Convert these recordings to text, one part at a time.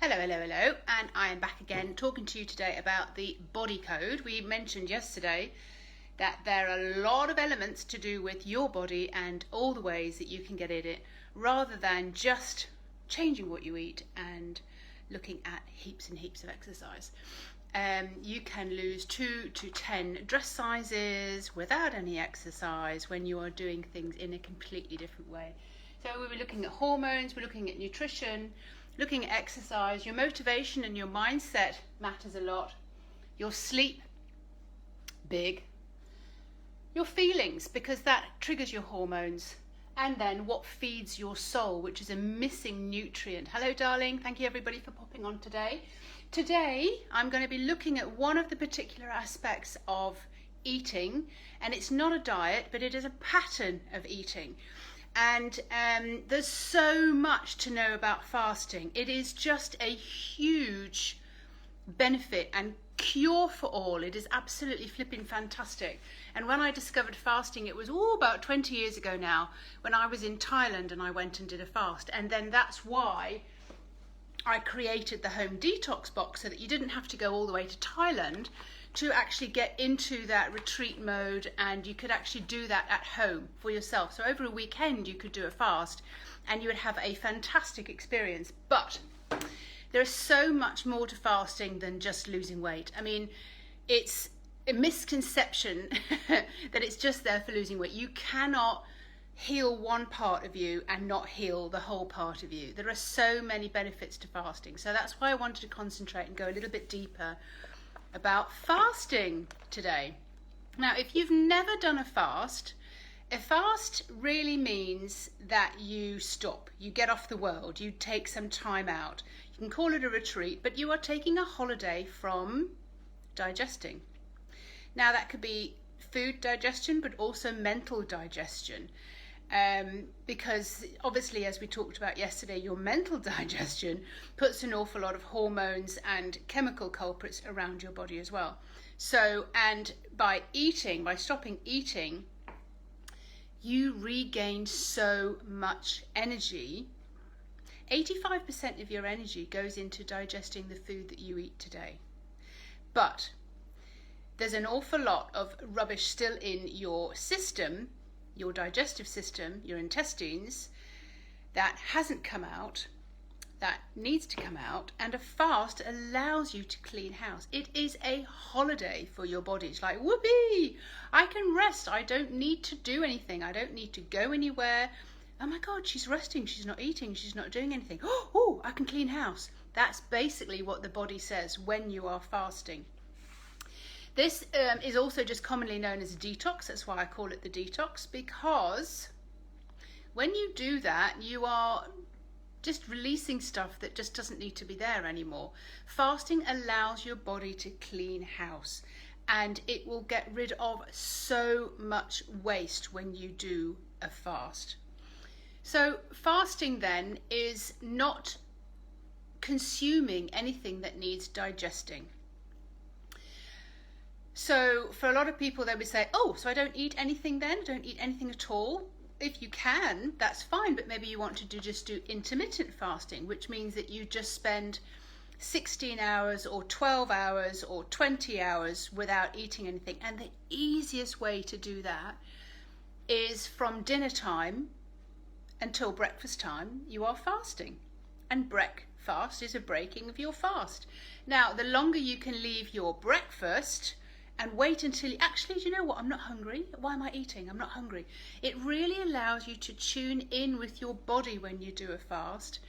Hello, hello, hello, and I am back again talking to you today about the body code. We mentioned yesterday that there are a lot of elements to do with your body and all the ways that you can get in it, rather than just changing what you eat and looking at heaps and heaps of exercise. You can lose 2 to 10 dress sizes without any exercise when you are doing things in a completely different way. So we were looking at hormones, we're looking at nutrition, looking at exercise. Your motivation and your mindset matters a lot. Your sleep, big. Your feelings, because that triggers your hormones. And then what feeds your soul, which is a missing nutrient. Hello, darling. Thank you, everybody, for popping on today. Today, I'm going to be looking at one of the particular aspects of eating. And it's not a diet, but it is a pattern of eating. And there's so much to know about fasting. It is just a huge benefit and cure for all. It is absolutely flipping fantastic. And when I discovered fasting, it was about 20 years ago now, when I was in Thailand and I went and did a fast. And then that's why I created the home detox box, so that you didn't have to go all the way to Thailand to actually get into that retreat mode, and you could actually do that at home for yourself. So over a weekend you could do a fast and you would have a fantastic experience. But there is so much more to fasting than just losing weight. I mean, it's a misconception that it's just there for losing weight. You cannot heal one part of you and not heal the whole part of you. There are so many benefits to fasting. So that's why I wanted to concentrate and go a little bit deeper about fasting today. Now, if you've never done a fast really means that you stop, you get off the world, you take some time out. You can call it a retreat, but you are taking a holiday from digesting. Now, that could be food digestion, but also mental digestion. Because obviously, as we talked about yesterday, your mental digestion puts an awful lot of hormones and chemical culprits around your body as well. So, and by stopping eating, you regain so much energy. 85% of your energy goes into digesting the food that you eat today. But there's an awful lot of rubbish still in your system, your digestive system, your intestines, that hasn't come out, that needs to come out, and a fast allows you to clean house. It is a holiday for your body. It's like, whoopee, I can rest. I don't need to do anything. I don't need to go anywhere. Oh my God, she's resting. She's not eating. She's not doing anything. Oh, I can clean house. That's basically what the body says when you are fasting. This is also just commonly known as a detox. That's why I call it the detox, because when you do that, you are just releasing stuff that just doesn't need to be there anymore. Fasting allows your body to clean house, and it will get rid of so much waste when you do a fast. So fasting then is not consuming anything that needs digesting. So for a lot of people, they would say, oh, so I don't eat anything then? I don't eat anything at all? If you can, that's fine, but maybe you want to just do intermittent fasting, which means that you just spend 16 hours or 12 hours or 20 hours without eating anything. And the easiest way to do that is from dinner time until breakfast time, you are fasting. And breakfast is a breaking of your fast. Now, the longer you can leave your breakfast and wait until actually, do you know what? I'm not hungry. Why am I eating? I'm not hungry. It really allows you to tune in with your body when you do a fast,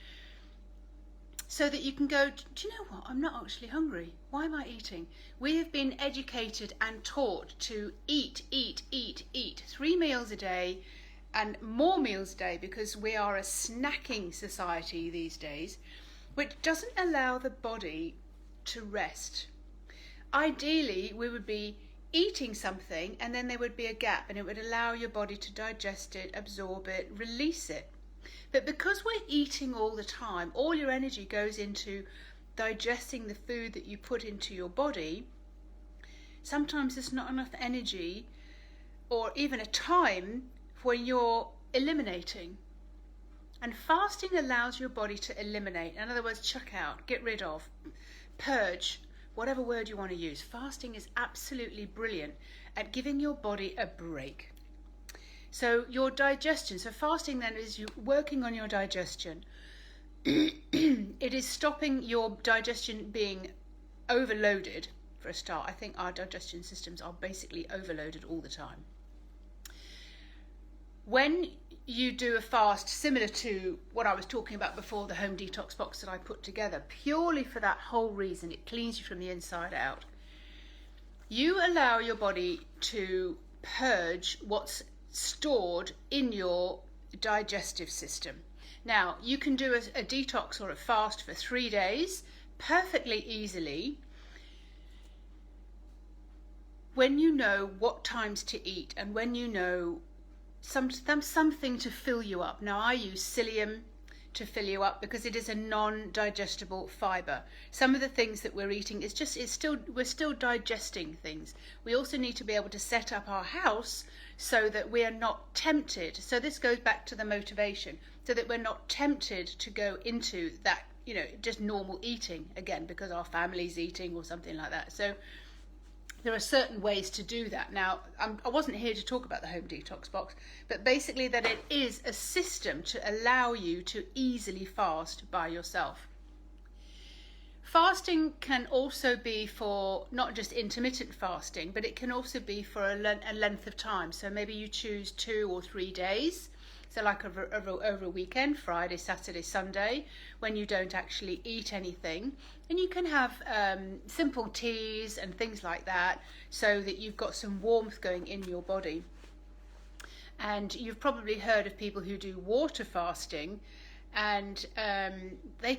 so that you can go, do you know what? I'm not actually hungry. Why am I eating? We have been educated and taught to eat 3 meals a day and more meals a day, because we are a snacking society these days, which doesn't allow the body to rest. Ideally, we would be eating something and then there would be a gap, and it would allow your body to digest it, absorb it, release it. But because we're eating all the time, all your energy goes into digesting the food that you put into your body. Sometimes there's not enough energy or even a time when you're eliminating. And fasting allows your body to eliminate, in other words, chuck out, get rid of, purge, whatever word you want to use. Fasting is absolutely brilliant at giving your body a break. So your digestion, so fasting then is you working on your digestion. It is stopping your digestion being overloaded for a start. I think our digestion systems are basically overloaded all the time. When you do a fast similar to what I was talking about before, the home detox box that I put together, purely for that whole reason, it cleans you from the inside out. You allow your body to purge what's stored in your digestive system. Now, you can do a detox or a fast for 3 days perfectly easily when you know what times to eat and when you know something to fill you up. Now, I use psyllium to fill you up because it is a non-digestible fibre. Some of the things that we're eating we're still digesting things. We also need to be able to set up our house so that we are not tempted. So this goes back to the motivation, so that we're not tempted to go into that, just normal eating again because our family's eating or something like that. So there are certain ways to do that. Now, I wasn't here to talk about the home detox box, but basically that it is a system to allow you to easily fast by yourself. Fasting can also be for not just intermittent fasting, but it can also be for a length of time. So maybe you choose 2 or 3 days. So like over a weekend, Friday, Saturday, Sunday, when you don't actually eat anything. And you can have simple teas and things like that so that you've got some warmth going in your body. And you've probably heard of people who do water fasting, and they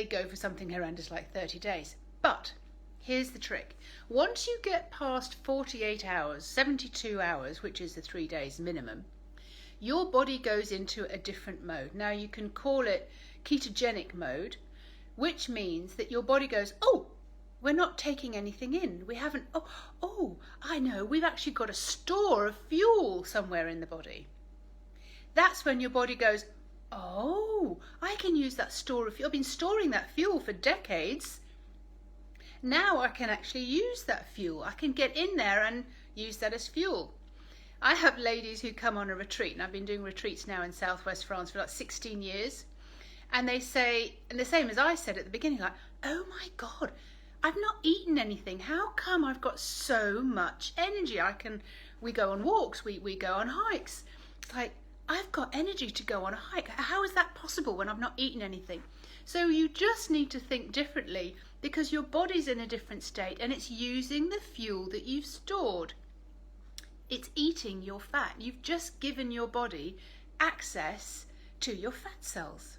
go for something horrendous like 30 days. But here's the trick. Once you get past 48 hours, 72 hours, which is the 3 days minimum, your body goes into a different mode. Now, you can call it ketogenic mode, which means that your body goes, oh, we're not taking anything in. We haven't, I know, we've actually got a store of fuel somewhere in the body. That's when your body goes, oh, I can use that store of fuel. I've been storing that fuel for decades. Now I can actually use that fuel. I can get in there and use that as fuel. I have ladies who come on a retreat, and I've been doing retreats now in southwest France for like 16 years. And they say, and the same as I said at the beginning, like, oh my God, I've not eaten anything. How come I've got so much energy? We go on walks, we go on hikes. It's like, I've got energy to go on a hike. How is that possible when I've not eaten anything? So you just need to think differently because your body's in a different state and it's using the fuel that you've stored. It's eating your fat. You've just given your body access to your fat cells.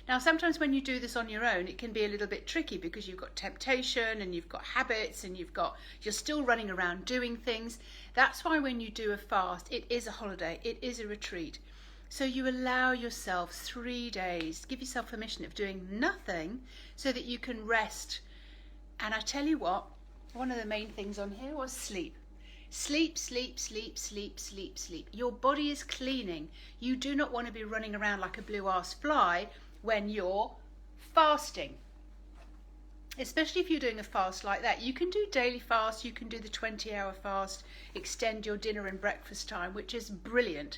Now, sometimes when you do this on your own, it can be a little bit tricky because you've got temptation and you've got habits and you're still running around doing things. That's why when you do a fast, it is a holiday, it is a retreat. So you allow yourself 3 days, give yourself permission of doing nothing so that you can rest. And I tell you what, one of the main things on here was sleep. Sleep, sleep, sleep, sleep, sleep, sleep. Your body is cleaning. You do not want to be running around like a blue-ass fly when you're fasting. Especially if you're doing a fast like that. You can do daily fast, you can do the 20-hour fast, extend your dinner and breakfast time, which is brilliant.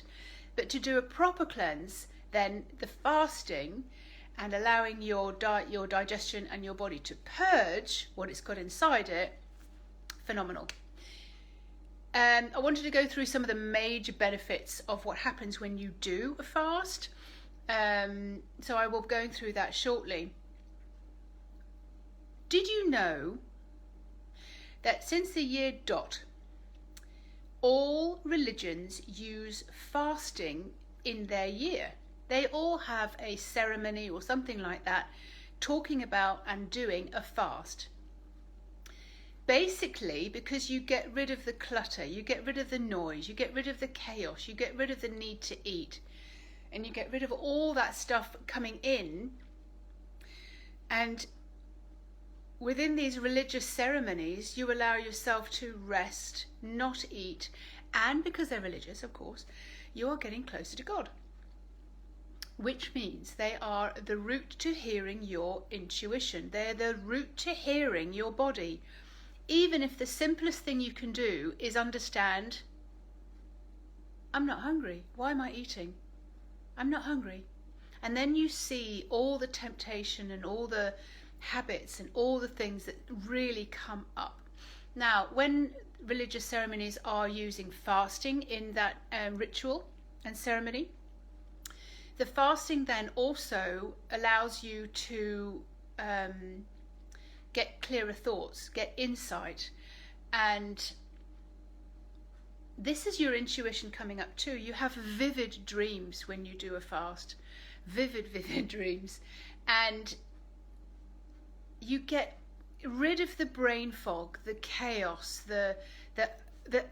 But to do a proper cleanse, then the fasting and allowing your digestion and your body to purge what it's got inside it, phenomenal. I wanted to go through some of the major benefits of what happens when you do a fast. So I will be going through that shortly. Did you know that since the year dot, all religions use fasting in their year? They all have a ceremony or something like that talking about and doing a fast. Basically, because you get rid of the clutter, you get rid of the noise, you get rid of the chaos, you get rid of the need to eat, and you get rid of all that stuff coming in. And within these religious ceremonies, you allow yourself to rest, not eat, and because they're religious, of course, you are getting closer to God. which means they are the route to hearing your intuition. They're the route to hearing your body. Even if the simplest thing you can do is understand, I'm not hungry. Why am I eating? I'm not hungry. And then you see all the temptation and all the habits and all the things that really come up. Now, when religious ceremonies are using fasting in that ritual and ceremony, the fasting then also allows you to get clearer thoughts, get insight, and this is your intuition coming up too. You have vivid dreams when you do a fast, vivid dreams, and you get rid of the brain fog, the chaos, the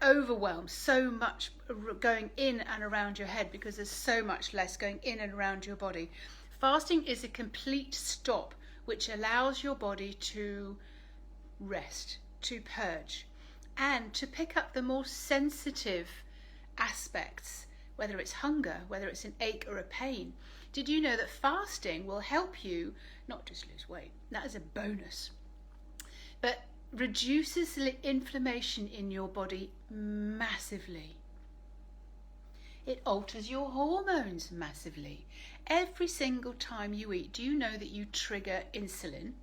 overwhelm, so much going in and around your head because there's so much less going in and around your body. Fasting is a complete stop which allows your body to rest, to purge, and to pick up the more sensitive aspects, whether it's hunger, whether it's an ache or a pain. Did you know that fasting will help you not just lose weight? That is a bonus. But reduces the inflammation in your body massively. It alters your hormones massively. Every single time you eat, do you know that you trigger insulin?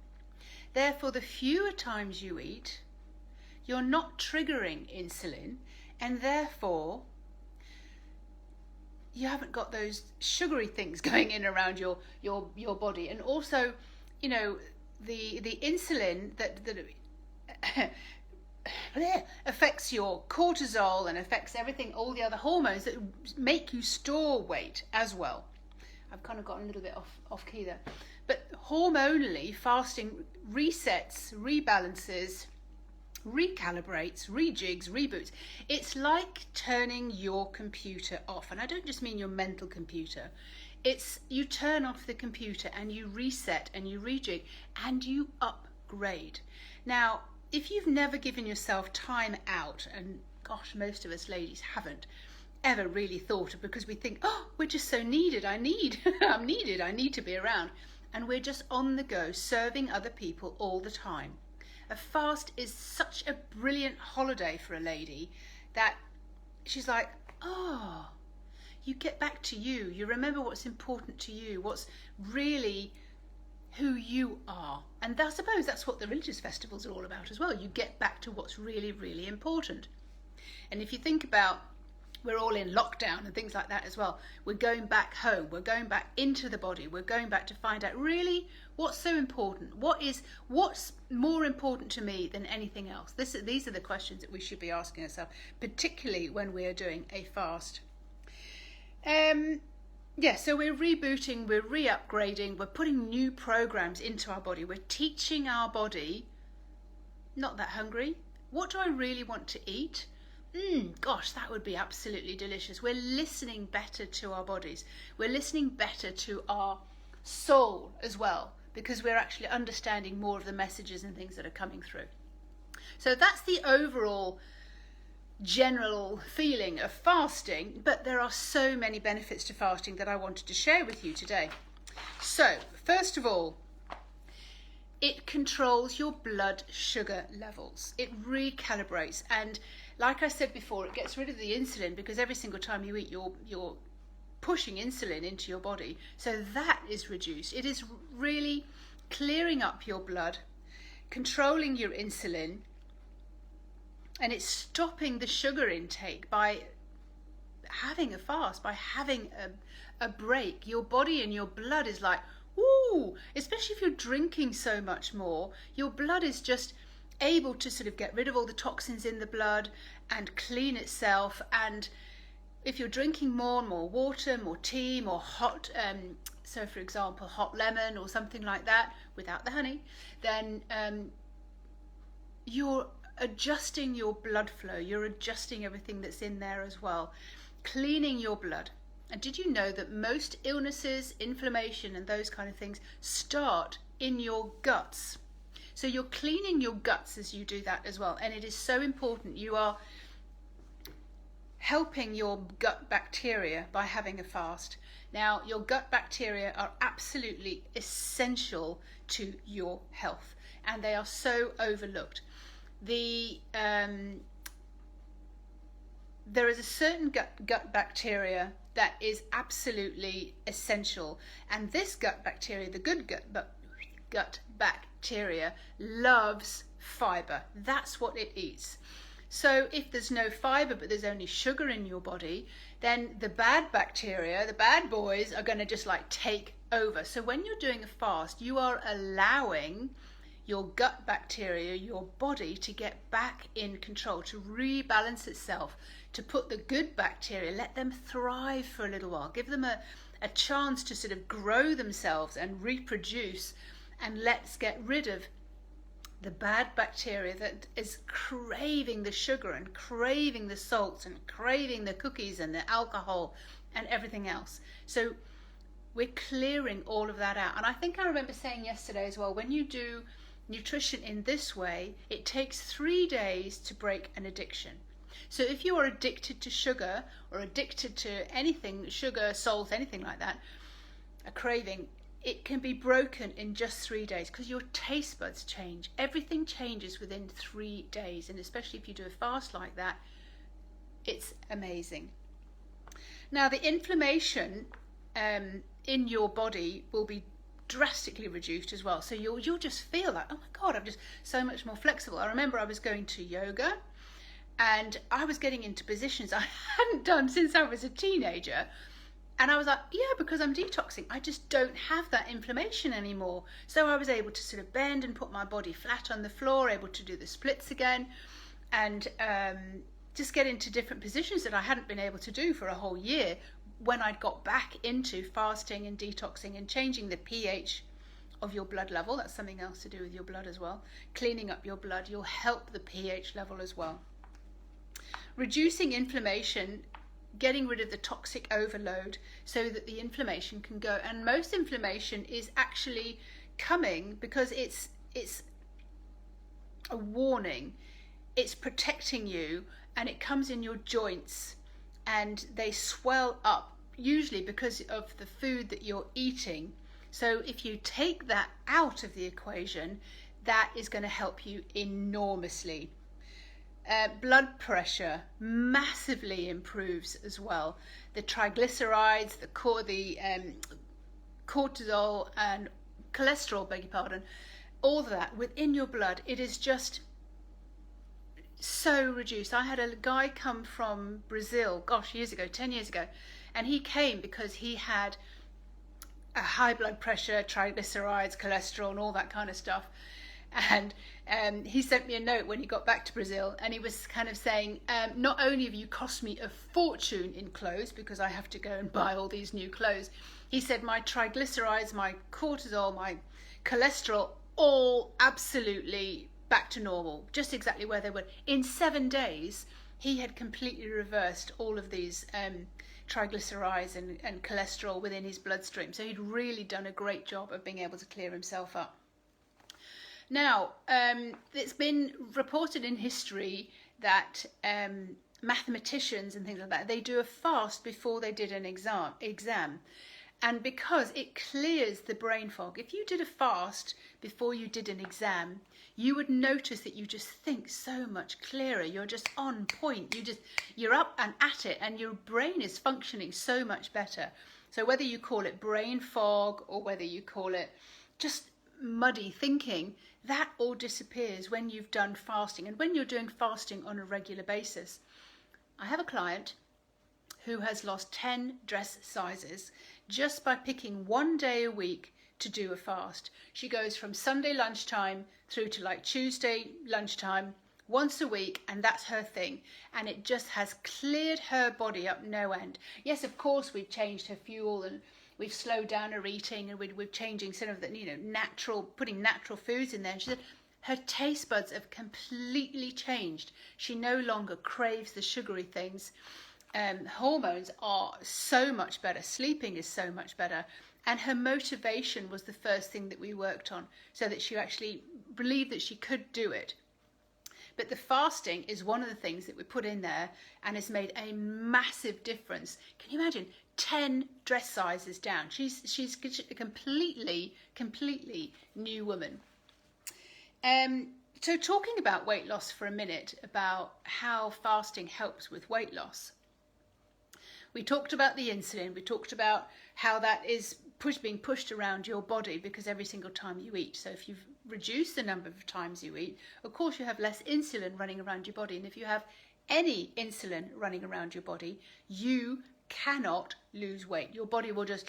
Therefore, the fewer times you eat, you're not triggering insulin, and therefore you haven't got those sugary things going in around your body. And also, you know, the insulin that affects your cortisol and affects everything, all the other hormones that make you store weight as well. I've kind of gotten a little bit off key there. But hormonally, fasting resets, rebalances, recalibrates, rejigs, reboots. It's like turning your computer off. And I don't just mean your mental computer. It's you turn off the computer and you reset and you rejig and you upgrade. Now, if you've never given yourself time out, and gosh, most of us ladies haven't ever really thought of, because we think, oh, we're just so needed. I'm needed. I need to be around. And we're just on the go, serving other people all the time. A fast is such a brilliant holiday for a lady that she's like, oh, you get back to you. You remember what's important to you, what's really who you are. And I suppose that's what the religious festivals are all about as well. You get back to what's really, really important. And if you think about, we're all in lockdown and things like that as well. We're going back home. We're going back into the body. We're going back to find out really what's so important. What's more important to me than anything else? These are the questions that we should be asking ourselves, particularly when we are doing a fast. So we're rebooting, we're re-upgrading, we're putting new programs into our body. We're teaching our body, not that hungry. What do I really want to eat? Gosh, that would be absolutely delicious. We're listening better to our bodies. We're listening better to our soul as well, because we're actually understanding more of the messages and things that are coming through. So that's the overall general feeling of fasting, but there are so many benefits to fasting that I wanted to share with you today. So, first of all, it controls your blood sugar levels. It recalibrates, and like I said before, it gets rid of the insulin, because every single time you eat, you're pushing insulin into your body. So that is reduced. It is really clearing up your blood, controlling your insulin, and it's stopping the sugar intake by having a fast, by having a break. Your body and your blood is like, ooh, especially if you're drinking so much more, your blood is just able to sort of get rid of all the toxins in the blood and clean itself. And if you're drinking more and more water, more tea, more hot, so for example, hot lemon or something like that, without the honey, then you're adjusting your blood flow. You're adjusting everything that's in there as well, cleaning your blood. And did you know that most illnesses, inflammation and those kind of things start in your guts? So you're cleaning your guts as you do that as well. And it is so important. You are helping your gut bacteria by having a fast. Now, your gut bacteria are absolutely essential to your health, and they are so overlooked. There is a certain gut bacteria that is absolutely essential, and this gut bacteria, the good gut bacteria, loves fiber. That's what it eats. So if there's no fiber but there's only sugar in your body, then the bad bacteria, the bad boys, are going to just like take over. So when you're doing a fast, you are allowing your gut bacteria, your body, to get back in control, to rebalance itself, to put the good bacteria, let them thrive for a little while, give them a chance to sort of grow themselves and reproduce, and let's get rid of the bad bacteria that is craving the sugar and craving the salts and craving the cookies and the alcohol and everything else. So we're clearing all of that out. And I think I remember saying yesterday as well, when you do nutrition in this way, it takes 3 days to break an addiction. So if you are addicted to sugar or addicted to anything, sugar, salt, anything like that, a craving, it can be broken in just 3 days because your taste buds change. Everything changes within 3 days, and especially if you do a fast like that, it's amazing. Now, the inflammation in your body will be drastically reduced as well. So you'll just feel like, oh my God, I'm just so much more flexible. I remember I was going to yoga and I was getting into positions I hadn't done since I was a teenager. And I was like, yeah, because I'm detoxing, I just don't have that inflammation anymore. So I was able to sort of bend and put my body flat on the floor, able to do the splits again, and just get into different positions that I hadn't been able to do for a whole year when I'd got back into fasting and detoxing and changing the pH of your blood level. That's something else to do with your blood as well. Cleaning up your blood, you'll help the pH level as well. Reducing inflammation, getting rid of the toxic overload so that the inflammation can go. And most inflammation is actually coming because it's a warning. It's protecting you, and it comes in your joints and they swell up, usually because of the food that you're eating. So if you take that out of the equation, that is going to help you enormously. Blood pressure massively improves as well. The triglycerides, the cortisol and cholesterol, beg your pardon, all of that within your blood, it is just so reduced. I had a guy come from Brazil, 10 years ago, and he came because he had a high blood pressure, triglycerides, cholesterol and all that kind of stuff. And he sent me a note when he got back to Brazil, and he was kind of saying, not only have you cost me a fortune in clothes because I have to go and buy all these new clothes, he said my triglycerides, my cortisol, my cholesterol, all absolutely back to normal, just exactly where they were. In 7 days, he had completely reversed all of these triglycerides and cholesterol within his bloodstream. So he'd really done a great job of being able to clear himself up. Now, it's been reported in history that mathematicians and things like that, they do a fast before they did an exam. And because it clears the brain fog. If you did a fast before you did an exam, you would notice that you just think so much clearer. You're just on point. You're up and at it, and your brain is functioning so much better. So whether you call it brain fog or whether you call it just muddy thinking, that all disappears when you've done fasting and when you're doing fasting on a regular basis. I have a client who has lost 10 dress sizes just by picking 1 day a week to do a fast. She goes from Sunday lunchtime through to like Tuesday lunchtime once a week, and that's her thing, and it just has cleared her body up no end. Yes, of course, we've changed her fuel and we've slowed down her eating, and we're changing some of the, putting natural foods in there. And she said her taste buds have completely changed. She no longer craves the sugary things. Hormones are so much better. Sleeping is so much better. And her motivation was the first thing that we worked on, so that she actually believed that she could do it. But the fasting is one of the things that we put in there and has made a massive difference. Can you imagine? 10 dress sizes down. She's a completely new woman. So talking about weight loss for a minute, about how fasting helps with weight loss. We talked about the insulin. We talked about how that is being pushed around your body because every single time you eat. So if you've reduced the number of times you eat, of course you have less insulin running around your body. And if you have any insulin running around your body, you cannot lose weight. Your body will just,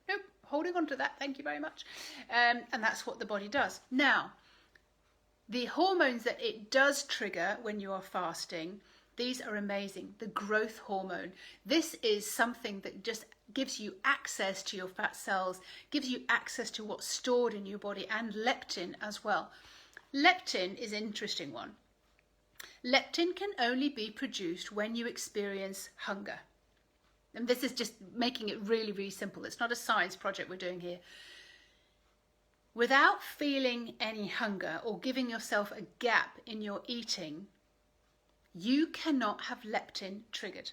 nope, holding on to that, thank you very much. And that's what the body does. Now, the hormones that it does trigger when you are fasting, these are amazing. The growth hormone. This is something that just gives you access to your fat cells, gives you access to what's stored in your body, and leptin as well. Leptin is an interesting one. Leptin can only be produced when you experience hunger. And this is just making it really, really simple. It's not a science project we're doing here. Without feeling any hunger or giving yourself a gap in your eating, you cannot have leptin triggered.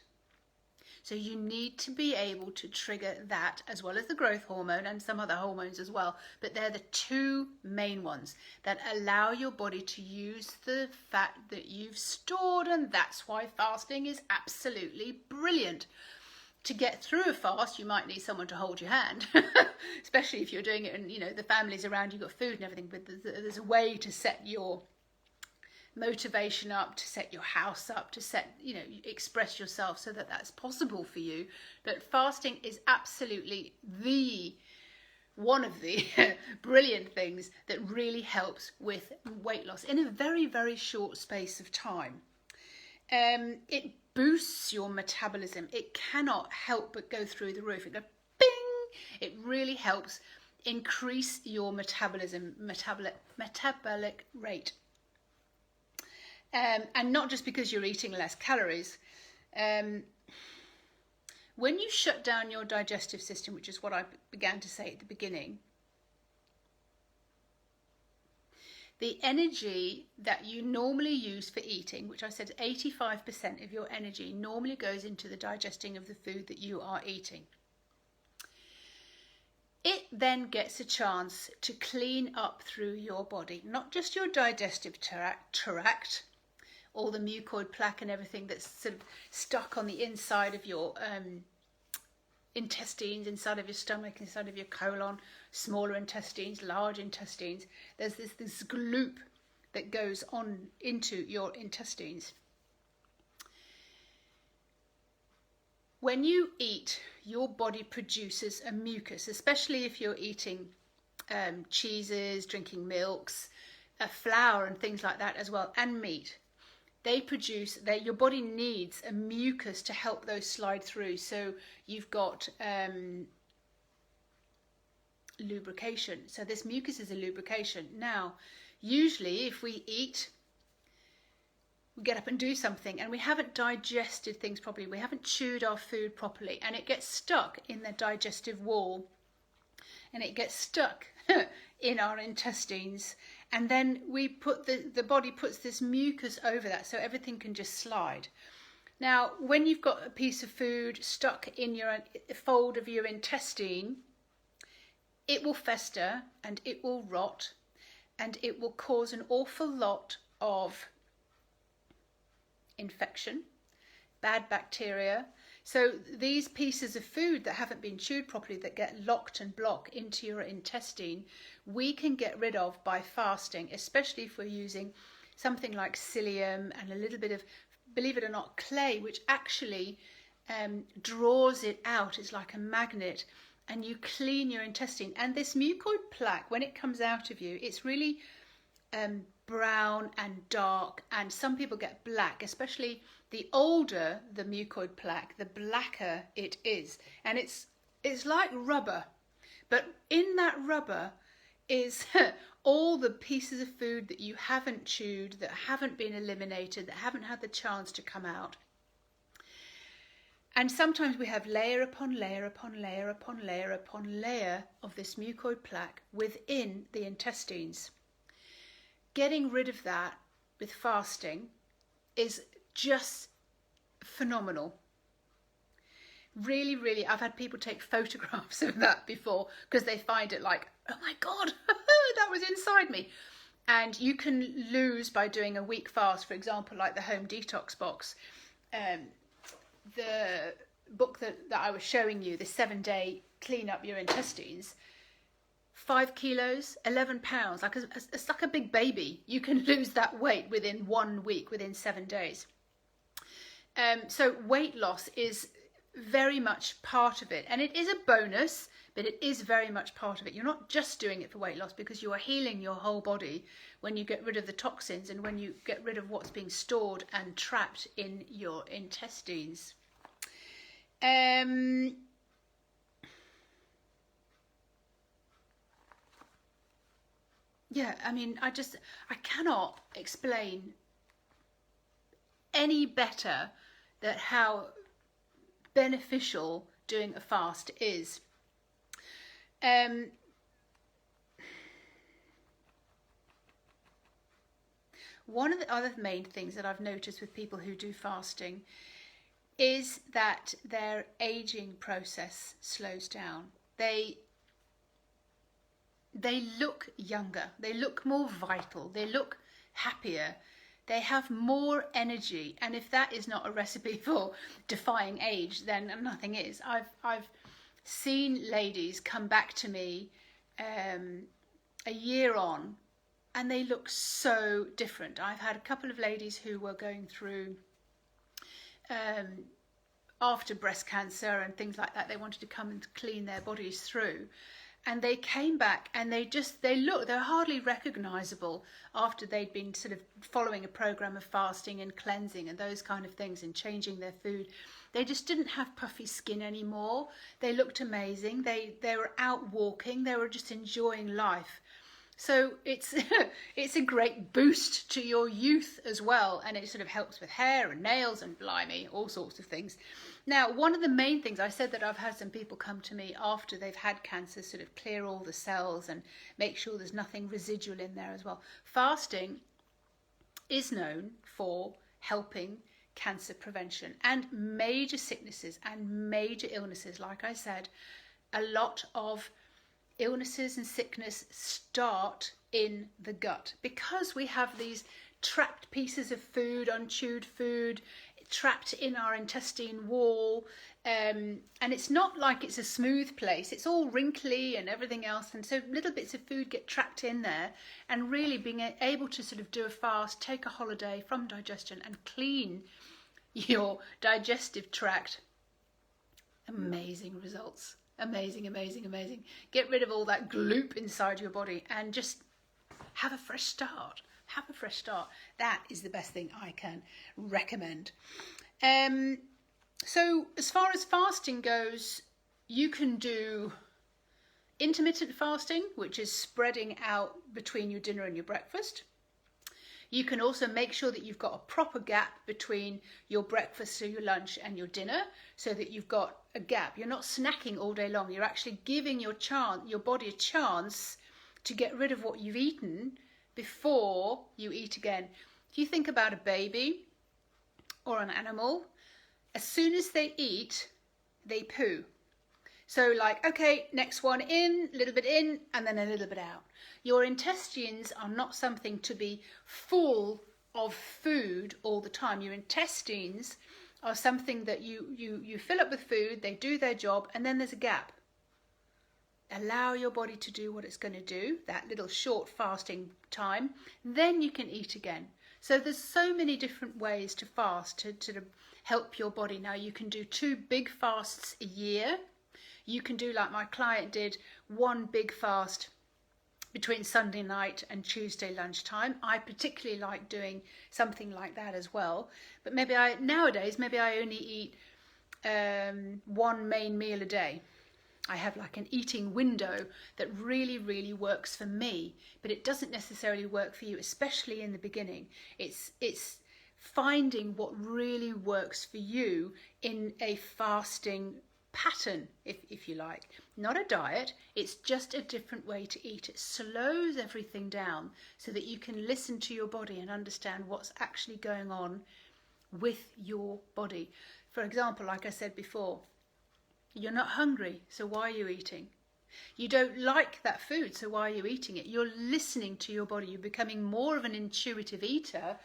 So you need to be able to trigger that as well as the growth hormone and some other hormones as well. But they're the two main ones that allow your body to use the fat that you've stored. And that's why fasting is absolutely brilliant. To get through a fast, you might need someone to hold your hand, especially if you're doing it and, you know, the family's around, you've got food and everything, but there's a way to set your motivation up, to set your house up, to set, you know, express yourself so that that's possible for you. But fasting is absolutely one of the brilliant things that really helps with weight loss in a very, very short space of time. It boosts your metabolism. It cannot help but go through the roof. It goes bing. It really helps increase your metabolic rate. And not just because you're eating less calories. When you shut down your digestive system, which is what I began to say at the beginning, the energy that you normally use for eating, which I said 85% of your energy normally goes into the digesting of the food that you are eating. It then gets a chance to clean up through your body, not just your digestive tract, all the mucoid-plaque and everything that's sort of stuck on the inside of your intestines, inside of your stomach, inside of your colon, smaller intestines, large intestines. There's this gloop that goes on into your intestines. When you eat, your body produces a mucus, especially if you're eating cheeses, drinking milks, flour and things like that as well, and meat. They produce, your body needs a mucus to help those slide through. So you've got lubrication. So this mucus is a lubrication. Now, usually if we eat, we get up and do something and we haven't digested things properly, we haven't chewed our food properly, and it gets stuck in the digestive wall and it gets stuck in our intestines, and then we put the body puts this mucus over that so everything can just slide. Now, when you've got a piece of food stuck in your fold of your intestine, it will fester and it will rot and it will cause an awful lot of infection, bad bacteria. So these pieces of food that haven't been chewed properly, that get locked and blocked into your intestine, we can get rid of by fasting, especially if we're using something like psyllium and a little bit of, believe it or not, clay, which actually draws it out. It's like a magnet, and you clean your intestine. And this mucoid plaque, when it comes out of you, it's really brown and dark, and some people get black, especially the older the mucoid plaque, the blacker it is. And it's like rubber, but in that rubber is all the pieces of food that you haven't chewed, that haven't been eliminated, that haven't had the chance to come out. And sometimes we have layer upon layer upon layer upon layer upon layer of this mucoid plaque within the intestines. Getting rid of that with fasting is just phenomenal. Really, really, I've had people take photographs of that before because they find it like, oh my God, that was inside me. And you can lose by doing a week fast, for example, like the home detox box. The book that I was showing you, the 7-day clean up your intestines, 5 kilos, 11 pounds, it's like a big baby. You can lose that weight within 1 week, within 7 days. So weight loss is very much part of it, and it is a bonus, but it is very much part of it. You're not just doing it for weight loss, because you are healing your whole body when you get rid of the toxins and when you get rid of what's being stored and trapped in your intestines. Yeah, I mean, I cannot explain any better that how beneficial doing a fast is. One of the other main things that I've noticed with people who do fasting is that their aging process slows down. They look younger, they look more vital, they look happier, they have more energy, and if that is not a recipe for defying age, then nothing is. I've seen ladies come back to me a year on, and they look so different. I've had a couple of ladies who were going through after breast cancer and things like that. They wanted to come and clean their bodies through, and they came back and they're hardly recognizable after they'd been sort of following a program of fasting and cleansing and those kind of things and changing their food. They just didn't have puffy skin anymore. They looked amazing. They were out walking. They were just enjoying life. So it's it's a great boost to your youth as well, and it sort of helps with hair and nails and blimey, all sorts of things. Now, one of the main things, I said that I've had some people come to me after they've had cancer, sort of clear all the cells and make sure there's nothing residual in there as well. Fasting is known for helping cancer prevention and major sicknesses and major illnesses. Like I said, a lot of illnesses and sickness start in the gut because we have these trapped pieces of food, unchewed food, trapped in our intestine wall, and it's not like it's a smooth place. It's all wrinkly and everything else, and so little bits of food get trapped in there. And really being able to sort of do a fast, take a holiday from digestion and clean your digestive tract, amazing results. Amazing, amazing, amazing. Get rid of all that gloop inside your body and just have a fresh start. Have a fresh start. That is the best thing I can recommend. So as far as fasting goes, you can do intermittent fasting, which is spreading out between your dinner and your breakfast. You can also make sure that you've got a proper gap between your breakfast, so your lunch, and your dinner, so that you've got a gap. You're not snacking all day long. You're actually giving your body a chance to get rid of what you've eaten before you eat again. If you think about a baby or an animal, as soon as they eat, they poo. So like, okay, next one in, a little bit in, and then a little bit out. Your intestines are not something to be full of food all the time. Your intestines are something that you fill up with food, they do their job, and then there's a gap. Allow your body to do what it's going to do, that little short fasting time, then you can eat again. So there's so many different ways to fast to help your body. Now you can do 2 big fasts a year. You can do like my client did, 1 big fast between Sunday night and Tuesday lunchtime. I particularly like doing something like that as well. But nowadays I only eat 1 main meal a day. I have like an eating window that really, really works for me, but it doesn't necessarily work for you, especially in the beginning. It's finding what really works for you in a fasting pattern, if you like. Not a diet, it's just a different way to eat. It slows everything down so that you can listen to your body and understand what's actually going on with your body. For example, like I said before, you're not hungry, so why are you eating? You don't like that food, so why are you eating it? You're listening to your body. You're becoming more of an intuitive eater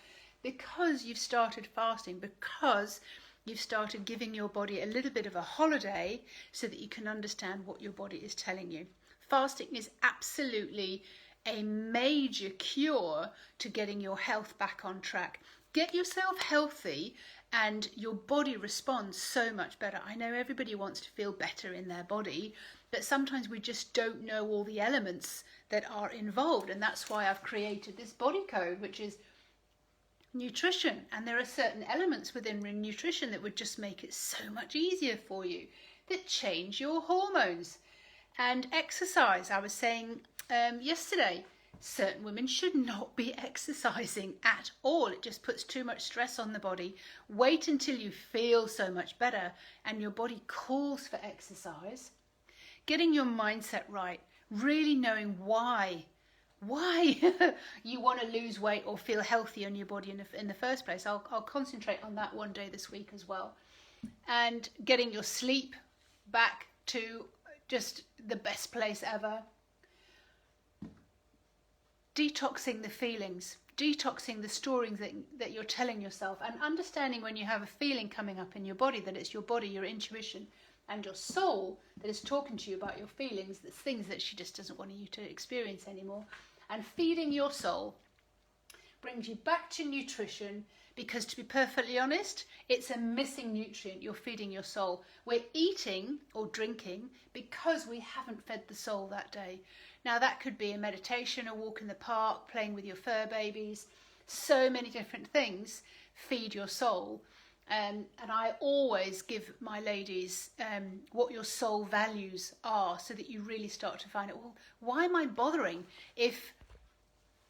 because you've started fasting, because you've started giving your body a little bit of a holiday so that you can understand what your body is telling you. Fasting is absolutely a major cure to getting your health back on track. Get yourself healthy and your body responds so much better. I know everybody wants to feel better in their body, but sometimes we just don't know all the elements that are involved, and that's why I've created this body code, which is nutrition. And there are certain elements within nutrition that would just make it so much easier for you, that change your hormones. And exercise, I was saying yesterday, certain women should not be exercising at all. It just puts too much stress on the body. Wait until you feel so much better and your body calls for exercise. Getting your mindset right, really knowing why you want to lose weight or feel healthy in your body in the first place. I'll concentrate on that one day this week as well. And getting your sleep back to just the best place ever. Detoxing the feelings, detoxing the stories that you're telling yourself, and understanding when you have a feeling coming up in your body that it's your body, your intuition, and your soul that is talking to you about your feelings, that's things that she just doesn't want you to experience anymore. And feeding your soul brings you back to nutrition, because to be perfectly honest, it's a missing nutrient. You're feeding your soul. We're eating or drinking because we haven't fed the soul that day. Now that could be a meditation, a walk in the park, playing with your fur babies, so many different things feed your soul. And I always give my ladies what your soul values are, so that you really start to find out, well, why am I bothering if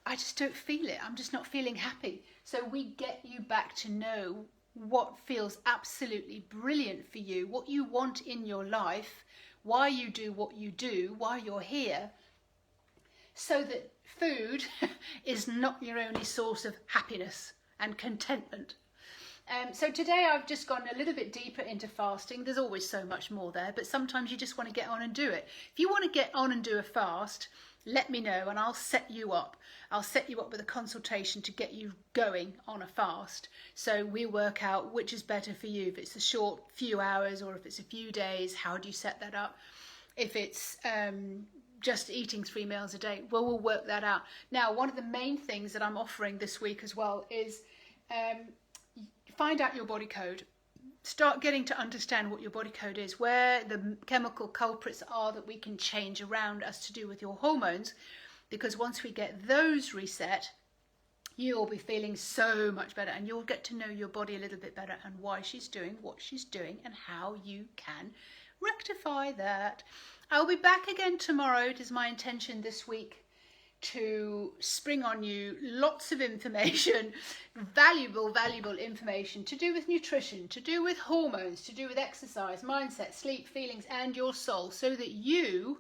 I just don't feel it? I'm just not feeling happy. So we get you back to know what feels absolutely brilliant for you, what you want in your life, why you do what you do, why you're here, so that food is not your only source of happiness and contentment. So today I've just gone a little bit deeper into fasting. There's always so much more there, but sometimes you just want to get on and do it. If you want to get on and do a fast, let me know and I'll set you up. I'll set you up with a consultation to get you going on a fast. So we work out which is better for you. If it's a short few hours or if it's a few days, how do you set that up? If it's just eating 3 meals a day, well, we'll work that out. Now, one of the main things that I'm offering this week as well is find out your body code. Start getting to understand what your body code is, where the chemical culprits are that we can change around us to do with your hormones, because once we get those reset, you'll be feeling so much better, and you'll get to know your body a little bit better and why she's doing what she's doing and how you can rectify that. I'll be back again tomorrow. It is my intention this week to spring on you lots of information, valuable information to do with nutrition, to do with hormones, to do with exercise, mindset, sleep, feelings, and your soul, so that you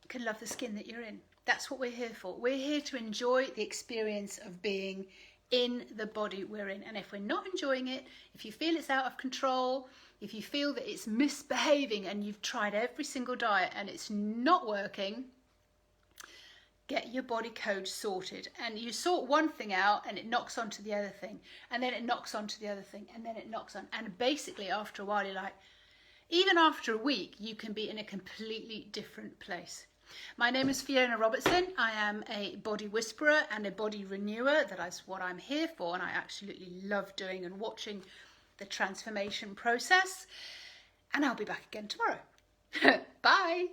can love the skin that you're in. That's what we're here for. We're here to enjoy the experience of being in the body we're in. And if we're not enjoying it, if you feel it's out of control, if you feel that it's misbehaving and you've tried every single diet and it's not working, get your body code sorted. And you sort one thing out and it knocks onto the other thing, and then it knocks onto the other thing, and then it knocks on. And basically after a while, you're like, even after a week, you can be in a completely different place. My name is Fiona Robertson. I am a body whisperer and a body renewer. That is what I'm here for, and I absolutely love doing and watching the transformation process. And I'll be back again tomorrow. Bye.